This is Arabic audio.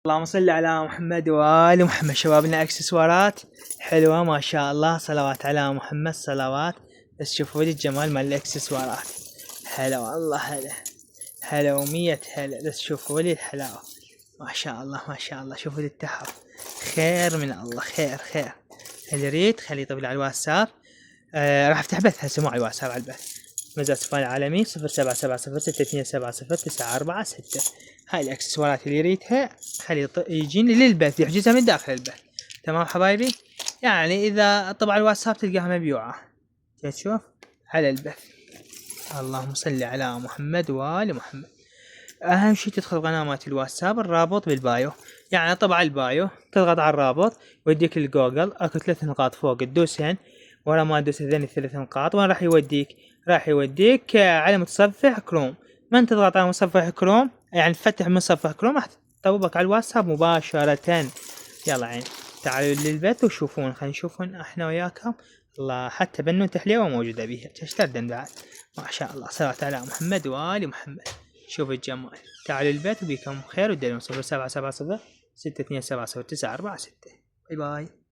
اللهم صل على محمد وآل محمد. شبابنا اكسسوارات حلوة ما شاء الله، صلوات على محمد صلوات. بس شوفوا لي الجمال مال الاكسسوارات، هلا والله هلا هلا ومية هلا. بس شوفوا لي الحلاوة ما شاء الله ما شاء الله. شوفوا لي التحف، خير من الله، خير خير. اللي يريد خليه يطلب لي على الواتساب. راح افتح بث هسه مو على الواتساب، على البث. مزاد سفان العالمي 0770627446. هاي الاكسسوارات اللي يريدها خلي يجيني للبث، يحجزها من داخل البث. تمام حبايبي، يعني اذا طبعا الواتساب تلقاها مبيوعة، تشوف على البث. اللهم صل على محمد وآل محمد. اهم شي تدخل قناة الواتساب، الرابط بالبايو. يعني طبعا البايو تضغط على الرابط ويديك الجوجل، اكو 3 نقاط فوق تدوسهن، ورا ما تدوس هذين ال3 نقاط وين راح يوديك؟ راح يوديك على متصفح كروم. من تضغط على متصفح كروم يعني تفتح متصفح كروم راح تطبق على الواتساب مباشرة. يلا عين تعالوا للبث وشوفون، خلينا نشوفون احنا وياكم. الله حتى بنون تحليوه موجودة بيها، تشتردن بعد ما شاء الله. صلاة على محمد وآل محمد. شوف الجمال. تعالوا البيت وبيكم خير، ودلون 0770 6277 946. باي باي.